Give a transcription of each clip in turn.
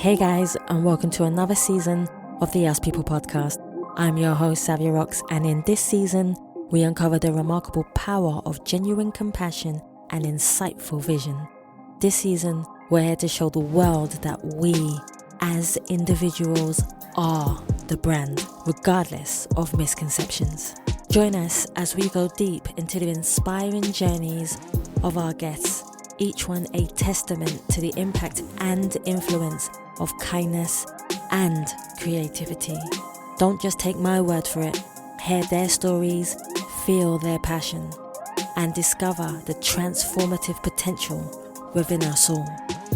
Hey guys, and welcome to another season of the Us People podcast. I'm your host, Savia Rocks, and in this season, we uncover the remarkable power of genuine compassion and insightful vision. This season, we're here to show the world that we, as individuals, are the brand, regardless of misconceptions. Join us as we go deep into the inspiring journeys of our guests, each one a testament to the impact and influence of kindness and creativity. Don't just take my word for it. Hear their stories, feel their passion, and discover the transformative potential within us all.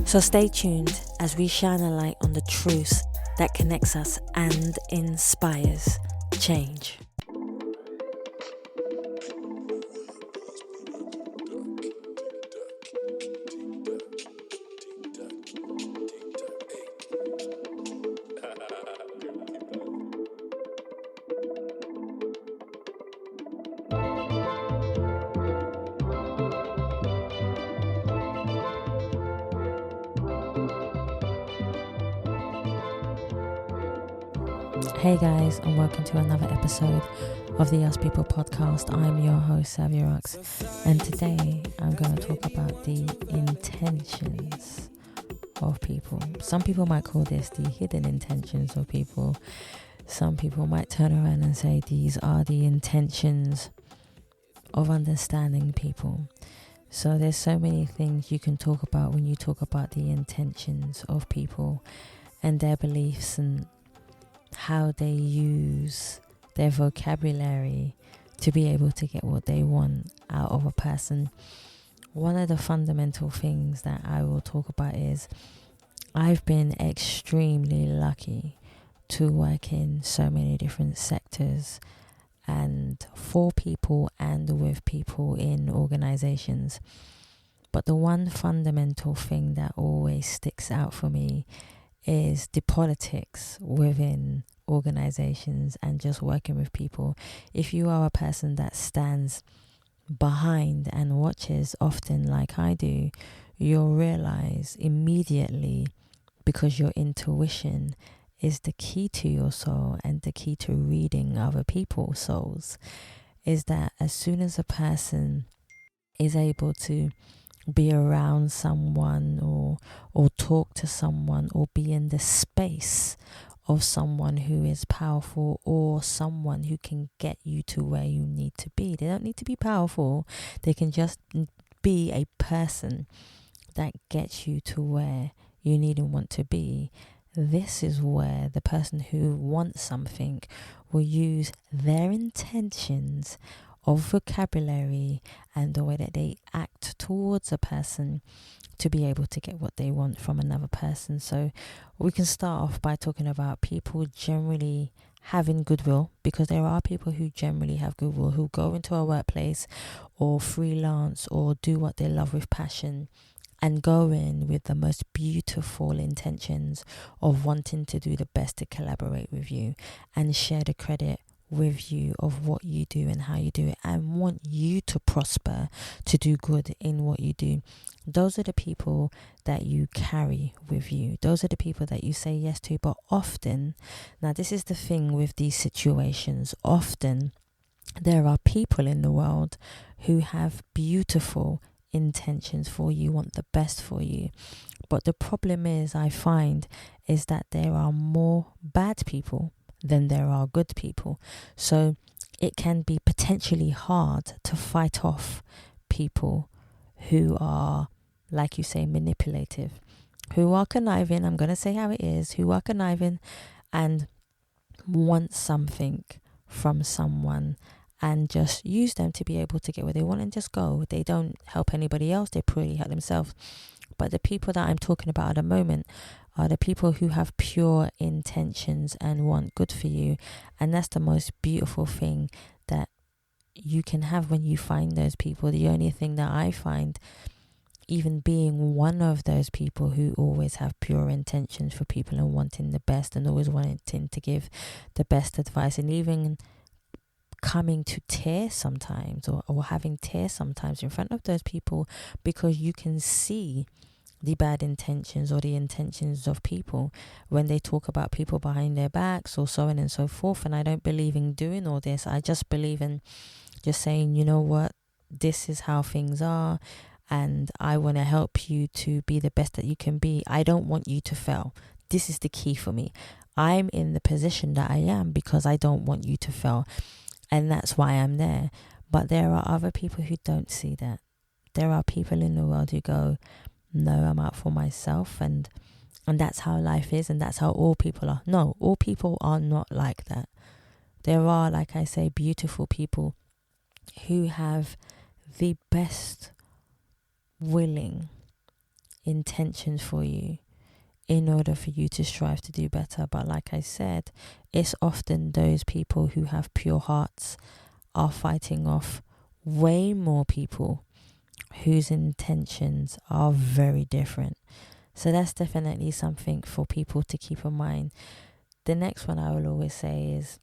So stay tuned as we shine a light on the truth that connects us and inspires change. Hey guys, and welcome to another episode of the Us People podcast. I'm your host, Savia Rocks, and today I'm going to talk about the intentions of people. Some people might call this the hidden intentions of people. Some people might turn around and say these are the intentions of understanding people. So there's so many things you can talk about when you talk about the intentions of people and their beliefs and how they use their vocabulary to be able to get what they want out of a person. One of the fundamental things that I will talk about is I've been extremely lucky to work in so many different sectors and for people and with people in organizations. But the one fundamental thing that always sticks out for me is the politics within organizations and just working with people. If you are a person that stands behind and watches often like I do, you'll realize immediately, because your intuition is the key to your soul and the key to reading other people's souls, is that as soon as a person is able to be around someone or talk to someone or be in the space of someone who is powerful or someone who can get you to where you need to be. They don't need to be powerful. They can just be a person that gets you to where you need and want to be. This is where the person who wants something will use their intentions of vocabulary and the way that they act towards a person to be able to get what they want from another person. So we can start off by talking about people generally having goodwill, because there are people who generally have goodwill, who go into a workplace or freelance or do what they love with passion and go in with the most beautiful intentions of wanting to do the best to collaborate with you and share the credit with you of what you do and how you do it, and want you to prosper, to do good in what you do. Those are the people that you carry with you. Those are the people that you say yes to. But often, now this is the thing with these situations, often there are people in the world who have beautiful intentions for you, want the best for you. But the problem is, I find, is that there are more bad people than there are good people. So it can be potentially hard to fight off people who are, like you say, manipulative, who are conniving, I'm going to say how it is, who are conniving and want something from someone and just use them to be able to get where they want and just go. They don't help anybody else, they purely help themselves. But the people that I'm talking about at the moment are the people who have pure intentions and want good for you. And that's the most beautiful thing that you can have when you find those people. The only thing that I find, even being one of those people who always have pure intentions for people and wanting the best and always wanting to give the best advice, and even coming to tears sometimes or having tears sometimes in front of those people, because you can see the bad intentions or the intentions of people when they talk about people behind their backs or so on and so forth. And I don't believe in doing all this. I just believe in just saying, you know what, this is how things are, and I want to help you to be the best that you can be. I don't want you to fail. This is the key for me. I'm in the position that I am because I don't want you to fail, and that's why I'm there. But there are other people who don't see that. There are people in the world who go, no, I'm out for myself, and that's how life is, and that's how all people are. No, all people are not like that. There are, like I say, beautiful people who have the best willing intentions for you in order for you to strive to do better. But like I said, it's often those people who have pure hearts are fighting off way more people whose intentions are very different. So that's definitely something for people to keep in mind. The next one I will always say is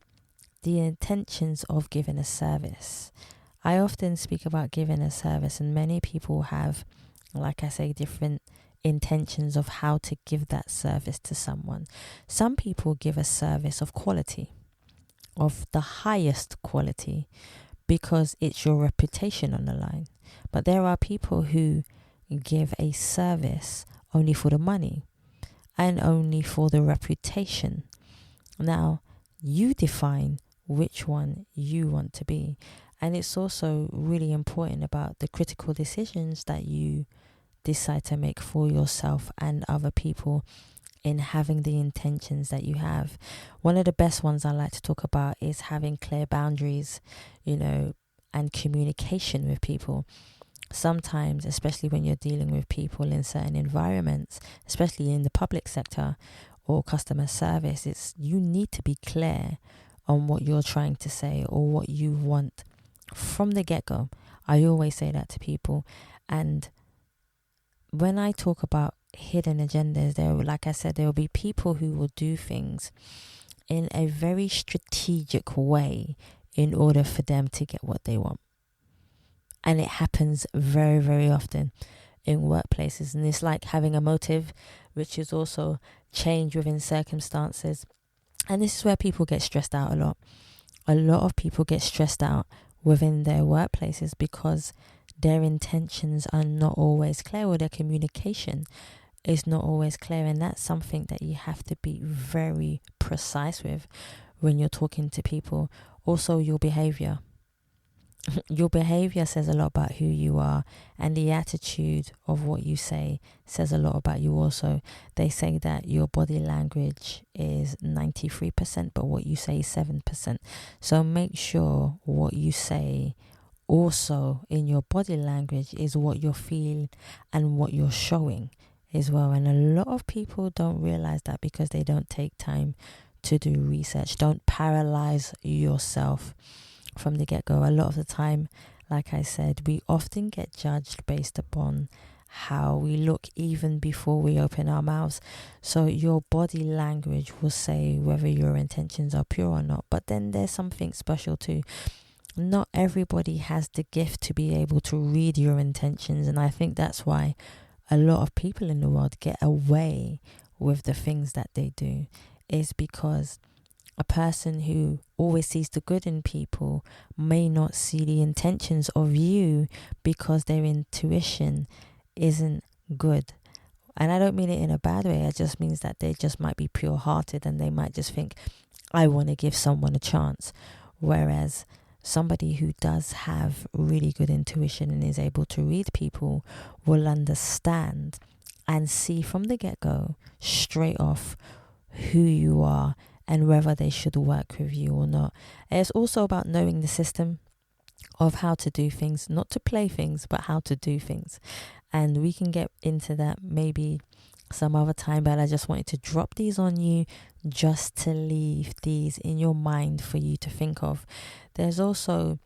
the intentions of giving a service. I often speak about giving a service, and many people have, like I say, different intentions of how to give that service to someone. Some people give a service of quality, of the highest quality, because it's your reputation on the line. But there are people who give a service only for the money and only for the reputation. Now, you define which one you want to be. And it's also really important about the critical decisions that you decide to make for yourself and other people in having the intentions that you have. One of the best ones I like to talk about is having clear boundaries, and communication with people. Sometimes, especially when you're dealing with people in certain environments, especially in the public sector or customer service, you need to be clear on what you're trying to say or what you want from the get-go. I always say that to people. And when I talk about hidden agendas, like I said, there will be people who will do things in a very strategic way in order for them to get what they want. And it happens very, very often in workplaces. And it's like having a motive, which is also change within circumstances. And this is where people get stressed out a lot. A lot of people get stressed out within their workplaces because their intentions are not always clear, or their communication is not always clear. And that's something that you have to be very precise with when you're talking to people. Also, your behavior. Your behavior says a lot about who you are, and the attitude of what you say says a lot about you also. They say that your body language is 93%, but what you say is 7%. So make sure what you say also in your body language is what you're feeling and what you're showing as well. And a lot of people don't realize that because they don't take time to do research. Don't paralyze yourself from the get-go. A lot of the time, like I said, we often get judged based upon how we look even before we open our mouths. So your body language will say whether your intentions are pure or not. But then there's something special too. Not everybody has the gift to be able to read your intentions, and I think that's why a lot of people in the world get away with the things that they do, is because a person who always sees the good in people may not see the intentions of you because their intuition isn't good. And I don't mean it in a bad way. It just means that they just might be pure-hearted, and they might just think, I want to give someone a chance. Whereas somebody who does have really good intuition and is able to read people will understand and see from the get-go, straight off, who you are and whether they should work with you or not. It's also about knowing the system of how to do things, not to play things, but how to do things. And we can get into that maybe some other time, but I just wanted to drop these on you just to leave these in your mind for you to think of. There's also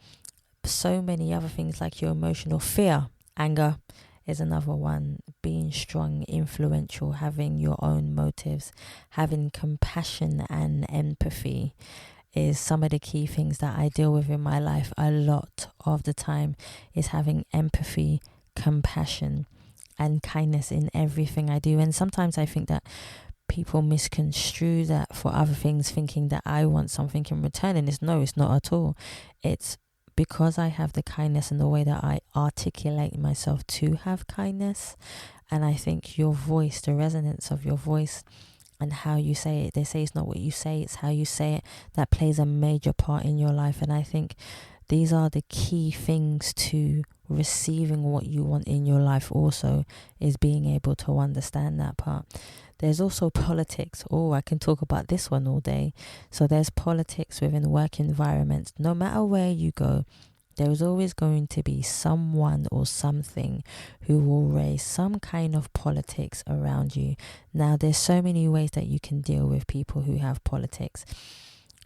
so many other things like your emotional fear. Anger is another one. Being strong, influential, having your own motives, having compassion and empathy is some of the key things that I deal with in my life a lot of the time, is having empathy, compassion and kindness in everything I do. And sometimes I think that people misconstrue that for other things, thinking that I want something in return, and it's not at all. It's because I have the kindness and the way that I articulate myself to have kindness. And I think your voice, the resonance of your voice and how you say it, they say it's not what you say, it's how you say it, that plays a major part in your life. And I think these are the key things to receiving what you want in your life also, is being able to understand that part. There's also politics. Oh, I can talk about this one all day. So there's politics within work environments. No matter where you go, there's always going to be someone or something who will raise some kind of politics around you. Now, there's so many ways that you can deal with people who have politics.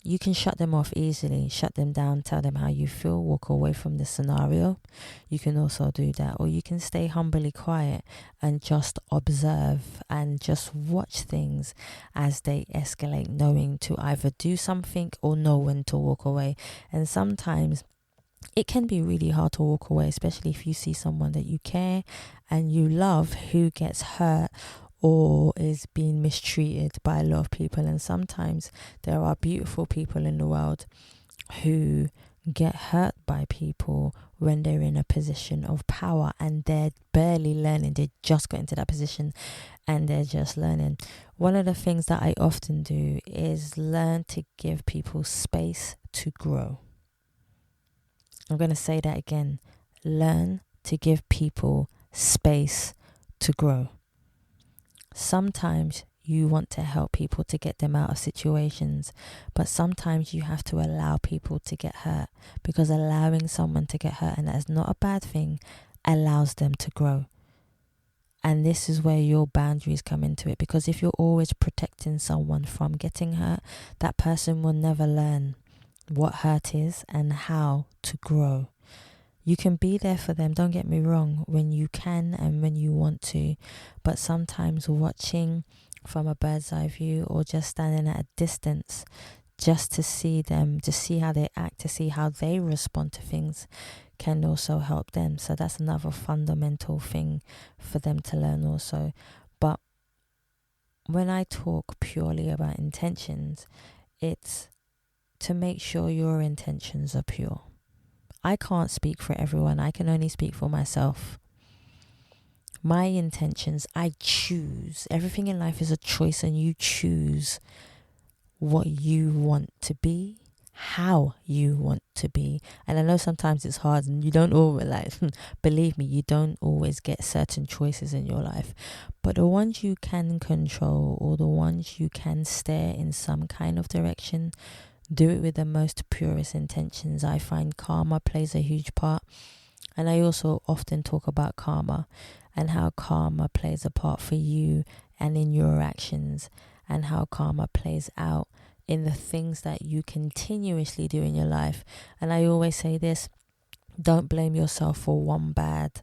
You can shut them off easily, shut them down, tell them how you feel, walk away from the scenario. You can also do that. Or you can stay humbly quiet and just observe and just watch things as they escalate, knowing to either do something or know when to walk away. And sometimes it can be really hard to walk away, especially if you see someone that you care and you love who gets hurt or is being mistreated by a lot of people. And sometimes there are beautiful people in the world who get hurt by people when they're in a position of power and they're barely learning. They just got into that position and they're just learning. One of the things that I often do is learn to give people space to grow. I'm going to say that again. Learn to give people space to grow. Sometimes you want to help people to get them out of situations, but sometimes you have to allow people to get hurt, because allowing someone to get hurt, and that is not a bad thing, allows them to grow. And this is where your boundaries come into it, because if you're always protecting someone from getting hurt, that person will never learn what hurt is and how to grow. You can be there for them, don't get me wrong, when you can and when you want to, but sometimes watching from a bird's eye view or just standing at a distance just to see them, to see how they act, to see how they respond to things, can also help them. So that's another fundamental thing for them to learn also. But when I talk purely about intentions, it's to make sure your intentions are pure. I can't speak for everyone. I can only speak for myself. My intentions, I choose. Everything in life is a choice, and you choose what you want to be, how you want to be. And I know sometimes it's hard and you don't always, believe me, you don't always get certain choices in your life. But the ones you can control, or the ones you can steer in some kind of direction, do it with the most purest intentions. I find karma plays a huge part. And I also often talk about karma and how karma plays a part for you and in your actions, and how karma plays out in the things that you continuously do in your life. And I always say this, don't blame yourself for one bad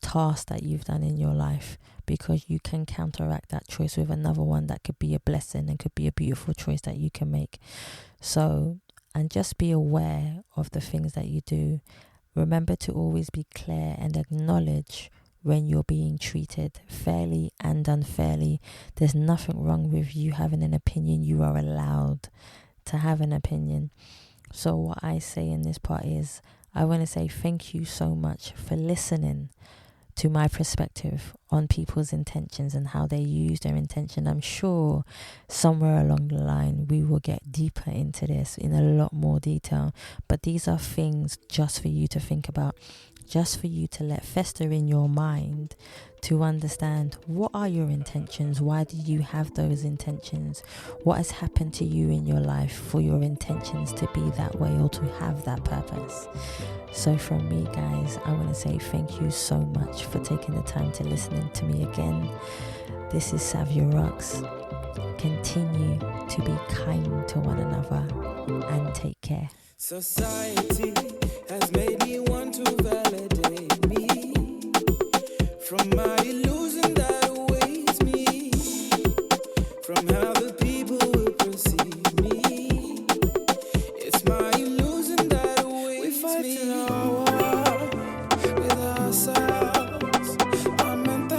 task that you've done in your life, because you can counteract that choice with another one that could be a blessing and could be a beautiful choice that you can make. So, and just be aware of the things that you do. Remember to always be clear and acknowledge when you're being treated fairly and unfairly. There's nothing wrong with you having an opinion. You are allowed to have an opinion. So what I say in this part is, I want to say thank you so much for listening to my perspective on people's intentions and how they use their intention. I'm sure somewhere along the line we will get deeper into this in a lot more detail, but these are things just for you to think about, just for you to let fester in your mind, to understand what are your intentions, why do you have those intentions, what has happened to you in your life for your intentions to be that way or to have that purpose. So from me, guys, I want to say thank you so much for taking the time to listening to me again. This is Savia Rocks. Continue to be kind to one another and take care. Society has made me want to validate me from my illusion that awaits me, from how the people will perceive me. It's my illusion that awaits me. We fight in our war with ourselves. Our mental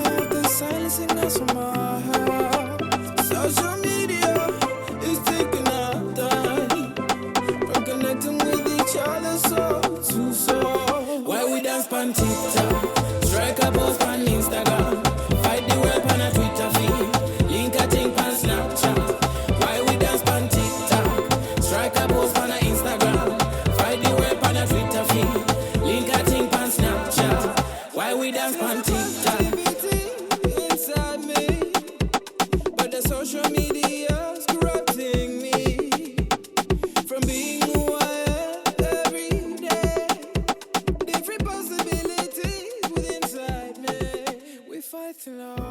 till I